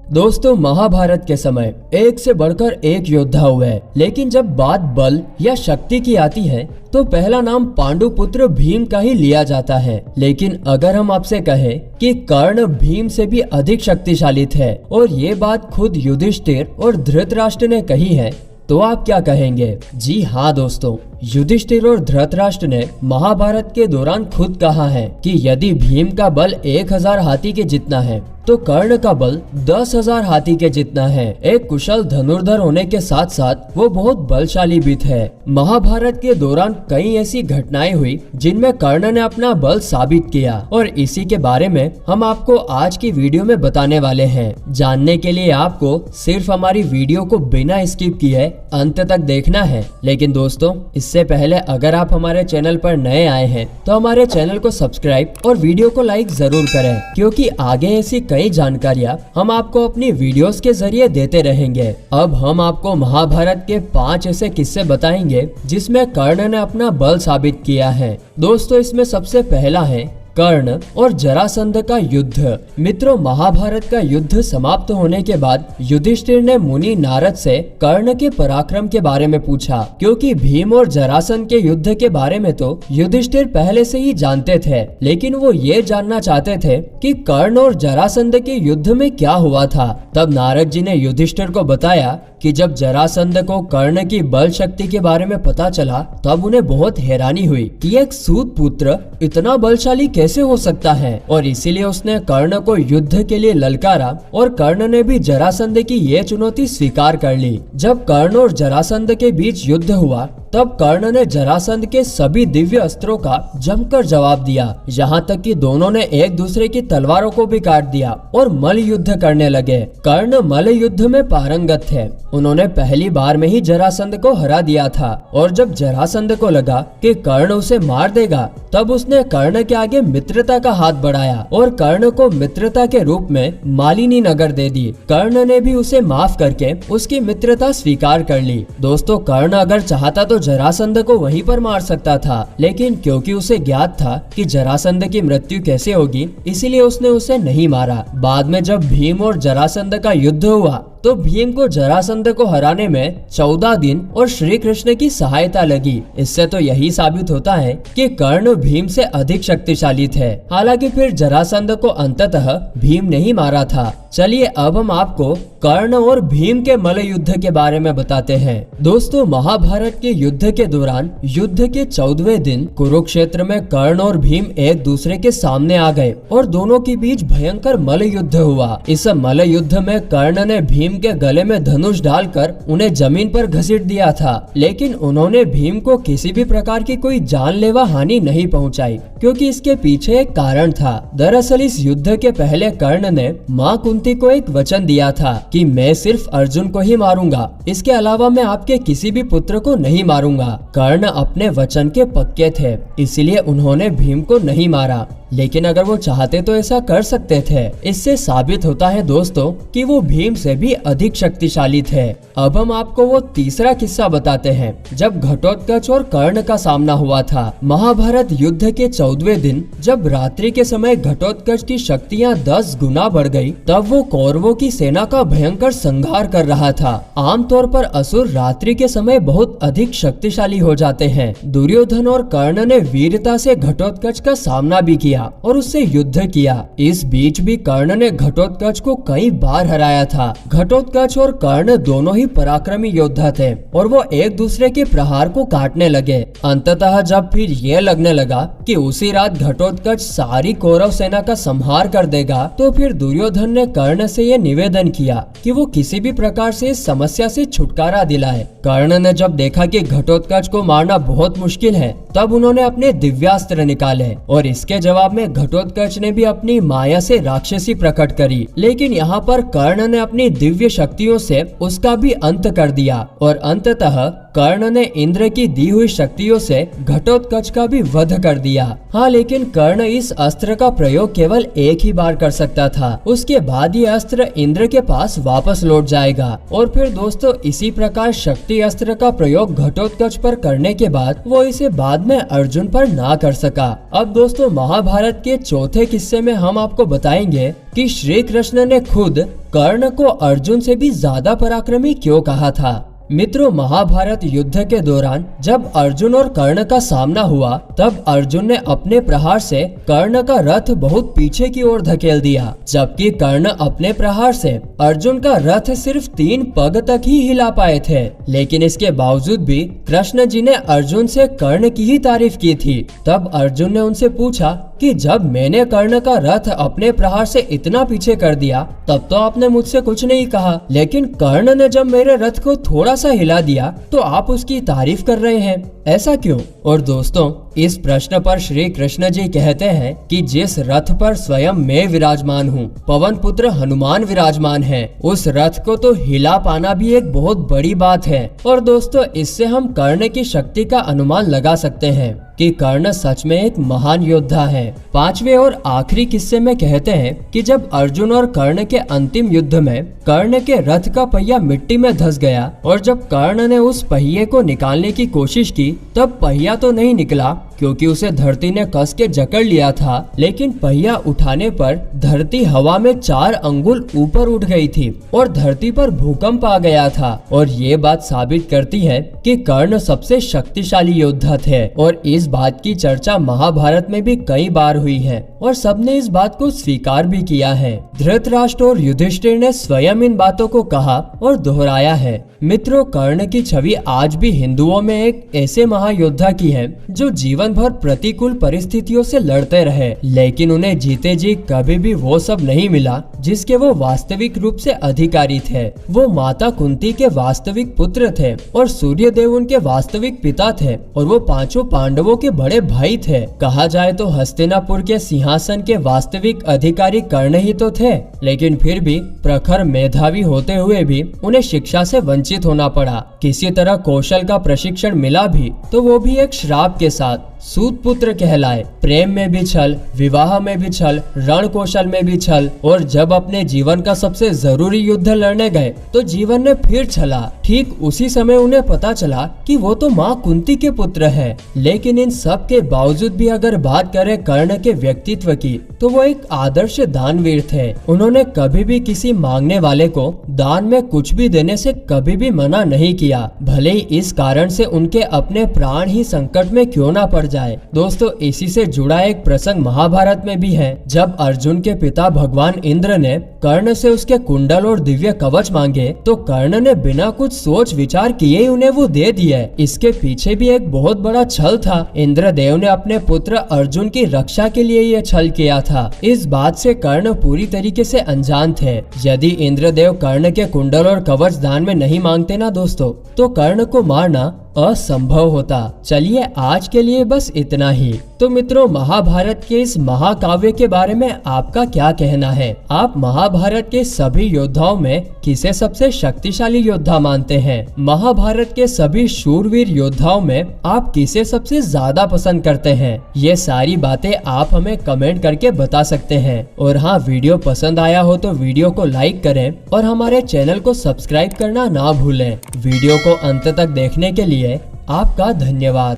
दोस्तों, महाभारत के समय एक से बढ़कर एक योद्धा हुए, लेकिन जब बात बल या शक्ति की आती है तो पहला नाम पांडुपुत्र भीम का ही लिया जाता है। लेकिन अगर हम आपसे कहें कि कर्ण भीम से भी अधिक शक्तिशाली थे और ये बात खुद युधिष्ठिर और धृतराष्ट्र ने कही है, तो आप क्या कहेंगे? जी हाँ दोस्तों, युधिष्ठिर और धृतराष्ट्र ने महाभारत के दौरान खुद कहा है कि यदि भीम का बल 1000 हाथी के जितना है तो कर्ण का बल 10,000 हाथी के जितना है। एक कुशल धनुर्धर होने के साथ साथ वो बहुत बलशाली भी थे। महाभारत के दौरान कई ऐसी घटनाएं हुई जिनमें कर्ण ने अपना बल साबित किया और इसी के बारे में हम आपको आज की वीडियो में बताने वाले हैं। जानने के लिए आपको सिर्फ हमारी वीडियो को बिना स्किप किए अंत तक देखना है। लेकिन दोस्तों, इससे पहले अगर आप हमारे चैनल पर नए आए हैं तो हमारे चैनल को सब्सक्राइब और वीडियो को लाइक जरूर करें, क्योंकि आगे ऐसी कई जानकारियां हम आपको अपनी वीडियोस के जरिए देते रहेंगे। अब हम आपको महाभारत के 5 ऐसे किस्से बताएंगे जिसमें कर्ण ने अपना बल साबित किया है। दोस्तों, इसमें सबसे पहला है कर्ण और जरासंध का युद्ध। मित्रों, महाभारत का युद्ध समाप्त होने के बाद युधिष्ठिर ने मुनि नारद से कर्ण के पराक्रम के बारे में पूछा, क्योंकि भीम और जरासंध के युद्ध के बारे में तो युधिष्ठिर पहले से ही जानते थे, लेकिन वो ये जानना चाहते थे कि कर्ण और जरासंध के युद्ध में क्या हुआ था। तब नारद जी ने युधिष्ठिर को बताया कि जब जरासंध को कर्ण की बल शक्ति के बारे में पता चला तब उन्हें बहुत हैरानी हुई कि एक सूत पुत्र इतना बलशाली कैसे हो सकता है, और इसीलिए उसने कर्ण को युद्ध के लिए ललकारा और कर्ण ने भी जरासंध की ये चुनौती स्वीकार कर ली। जब कर्ण और जरासंध के बीच युद्ध हुआ तब कर्ण ने जरासंध के सभी दिव्य अस्त्रों का जमकर जवाब दिया, यहाँ तक कि दोनों ने एक दूसरे की तलवारों को भी काट दिया और मल्ल युद्ध करने लगे। कर्ण मल्ल युद्ध में पारंगत थे। उन्होंने पहली बार में ही जरासंध को हरा दिया था और जब जरासंध को लगा कि कर्ण उसे मार देगा तब उसने कर्ण के आगे मित्रता का हाथ बढ़ाया और कर्ण को मित्रता के रूप में मालिनी नगर दे दी। कर्ण ने भी उसे माफ करके उसकी मित्रता स्वीकार कर ली। दोस्तों, कर्ण अगर चाहता तो जरासंध को वहीं पर मार सकता था, लेकिन क्योंकि उसे ज्ञात था कि जरासंध की मृत्यु कैसे होगी, इसीलिए उसने उसे नहीं मारा। बाद में जब भीम और जरासंध का युद्ध हुआ तो भीम को जरासंध को हराने में 14 दिन और श्री कृष्ण की सहायता लगी। इससे तो यही साबित होता है कि कर्ण भीम से अधिक शक्तिशाली थे। हालांकि फिर जरासंध को अंततः भीम ने ही मारा था। चलिए अब हम आपको कर्ण और भीम के मल्ल युद्ध के बारे में बताते हैं। दोस्तों, महाभारत के युद्ध के दौरान युद्ध के 14वें दिन कुरुक्षेत्र में कर्ण और भीम एक दूसरे के सामने आ गए और दोनों के बीच भयंकर मल्ल युद्ध हुआ। इस मल्ल युद्ध में कर्ण ने भीम के गले में धनुष डालकर उन्हें जमीन पर घसीट दिया था, लेकिन उन्होंने भीम को किसी भी प्रकार की कोई जानलेवा हानि नहीं पहुंचाई, क्योंकि इसके पीछे एक कारण था। दरअसल इस युद्ध के पहले कर्ण ने मां कुंती को एक वचन दिया था कि मैं सिर्फ अर्जुन को ही मारूंगा, इसके अलावा मैं आपके किसी भी पुत्र को नहीं मारूंगा। कर्ण अपने वचन के पक्के थे, इसलिए उन्होंने भीम को नहीं मारा, लेकिन अगर वो चाहते तो ऐसा कर सकते थे। इससे साबित होता है दोस्तों कि वो भीम से भी अधिक शक्तिशाली थे। अब हम आपको वो तीसरा किस्सा बताते हैं जब घटोत्कच और कर्ण का सामना हुआ था। महाभारत युद्ध के 14वें दिन जब रात्रि के समय घटोत्कच की शक्तियां 10 गुना बढ़ गई, तब वो कौरवों की सेना का भयंकर संहार कर रहा था। आमतौर पर असुर रात्रि के समय बहुत अधिक शक्तिशाली हो जाते हैं। दुर्योधन और कर्ण ने वीरता से घटोत्कच का सामना भी किया और उससे युद्ध किया। इस बीच भी कर्ण ने घटोत्कच को कई बार हराया था। घटोत्कच और कर्ण दोनों ही पराक्रमी योद्धा थे और वो एक दूसरे के प्रहार को काटने लगे। अंततः जब फिर ये लगने लगा कि उसी रात घटोत्कच सारी कौरव सेना का संहार कर देगा, तो फिर दुर्योधन ने कर्ण से ये निवेदन किया कि वो किसी भी प्रकार से इस समस्या से छुटकारा दिलाए। कर्ण ने जब देखा कि घटोत्कच को मारना बहुत मुश्किल है, तब उन्होंने अपने दिव्यास्त्र निकाले और इसके जवाब में घटोत्कच ने भी अपनी माया से राक्षसी प्रकट करी। लेकिन यहाँ पर कर्ण ने अपनी दिव्य शक्तियों से उसका भी अंत कर दिया और अंततः कर्ण ने इंद्र की दी हुई शक्तियों से घटोत्कच का भी वध कर दिया। हाँ, लेकिन कर्ण इस अस्त्र का प्रयोग केवल एक ही बार कर सकता था। उसके बाद ये अस्त्र इंद्र के पास वापस लौट जाएगा। और फिर दोस्तों, इसी प्रकार शक्ति अस्त्र का प्रयोग घटोत्कच पर करने के बाद वो इसे बाद में अर्जुन पर ना कर सका। अब दोस्तों, महाभारत के चौथे किस्से में हम आपको बताएंगे कि श्री कृष्ण ने खुद कर्ण को अर्जुन से भी ज्यादा पराक्रमी क्यों कहा था। मित्रों, महाभारत युद्ध के दौरान जब अर्जुन और कर्ण का सामना हुआ, तब अर्जुन ने अपने प्रहार से कर्ण का रथ बहुत पीछे की ओर धकेल दिया, जबकि कर्ण अपने प्रहार से अर्जुन का रथ सिर्फ 3 पग तक ही हिला पाए थे। लेकिन इसके बावजूद भी कृष्ण जी ने अर्जुन से कर्ण की ही तारीफ की थी। तब अर्जुन ने उनसे पूछा कि जब मैंने कर्ण का रथ अपने प्रहार से इतना पीछे कर दिया, तब तो आपने मुझसे कुछ नहीं कहा, लेकिन कर्ण ने जब मेरे रथ को थोड़ा सा हिला दिया तो आप उसकी तारीफ कर रहे हैं, ऐसा क्यों? और दोस्तों, इस प्रश्न पर श्री कृष्ण जी कहते हैं कि जिस रथ पर स्वयं मैं विराजमान हूँ, पवन पुत्र हनुमान विराजमान है, उस रथ को तो हिला पाना भी एक बहुत बड़ी बात है। और दोस्तों, इससे हम कर्ण की शक्ति का अनुमान लगा सकते हैं कि कर्ण सच में एक महान योद्धा है। 5वें और आखिरी किस्से में कहते हैं कि जब अर्जुन और कर्ण के अंतिम युद्ध में कर्ण के रथ का पहिया मिट्टी में धंस गया और जब कर्ण ने उस पहिए को निकालने की कोशिश की, तब पहिया तो नहीं निकला क्योंकि उसे धरती ने कस के जकड़ लिया था, लेकिन पहिया उठाने पर धरती हवा में 4 अंगुल ऊपर उठ गई थी और धरती पर भूकंप आ गया था। और ये बात साबित करती है कि कर्ण सबसे शक्तिशाली योद्धा थे। और इस बात की चर्चा महाभारत में भी कई बार हुई है और सबने इस बात को स्वीकार भी किया है। धृतराष्ट्र और युधिष्ठिर ने स्वयं इन बातों को कहा और दोहराया है। मित्रों, कर्ण की छवि आज भी हिंदुओं में एक ऐसे महायोद्धा की है जो जीवन भर प्रतिकूल परिस्थितियों से लड़ते रहे, लेकिन उन्हें जीते जी कभी भी वो सब नहीं मिला जिसके वो वास्तविक रूप से अधिकारी थे। वो माता कुंती के वास्तविक पुत्र थे और सूर्य देव उनके वास्तविक पिता थे और वो 5 पांडवों के बड़े भाई थे। कहा जाए तो हस्तिनापुर के सिंहासन के वास्तविक अधिकारी कर्ण ही तो थे, लेकिन फिर भी प्रखर मेधावी होते हुए भी उन्हें शिक्षा से वंचित होना पड़ा। किसी तरह कौशल का प्रशिक्षण मिला भी तो वो भी एक श्राप के साथ। सूत पुत्र कहलाए, प्रेम में भी छल, विवाह में भी छल, रण कौशल में भी छल, और जब अपने जीवन का सबसे जरूरी युद्ध लड़ने गए तो जीवन ने फिर छला। ठीक उसी समय उन्हें पता चला कि वो तो माँ कुंती के पुत्र है। लेकिन इन सब के बावजूद भी अगर बात करें कर्ण के व्यक्तित्व की, तो वो एक आदर्श दानवीर थे। उन्होंने कभी भी किसी मांगने वाले को दान में कुछ भी देने से कभी भी मना नहीं किया, भले ही इस कारण से उनके अपने प्राण ही संकट में क्यों ना पड़ जाए। दोस्तों, इसी से जुड़ा एक प्रसंग महाभारत में भी है। जब अर्जुन के पिता भगवान इंद्र ने कर्ण से उसके कुंडल और दिव्य कवच मांगे, तो कर्ण ने बिना कुछ सोच विचार किए ही उन्हें वो दे दिए। इसके पीछे भी एक बहुत बड़ा छल था। इंद्रदेव ने अपने पुत्र अर्जुन की रक्षा के लिए ये छल किया था। इस बात से कर्ण पूरी तरीके से अनजान थे। यदि इंद्रदेव कर्ण के कुंडल और कवच दान में नहीं मांगते ना दोस्तों, तो कर्ण को मारना असंभव होता। चलिए, आज के लिए बस इतना ही। तो मित्रों, महाभारत के इस महाकाव्य के बारे में आपका क्या कहना है? आप महाभारत के सभी योद्धाओं में किसे सबसे शक्तिशाली योद्धा मानते हैं? महाभारत के सभी शूरवीर योद्धाओं में आप किसे सबसे ज्यादा पसंद करते हैं? ये सारी बातें आप हमें कमेंट करके बता सकते हैं। और हाँ, वीडियो पसंद आया हो तो वीडियो को लाइक करें और हमारे चैनल को सब्सक्राइब करना ना भूलें। वीडियो को अंत तक देखने के लिए आपका धन्यवाद।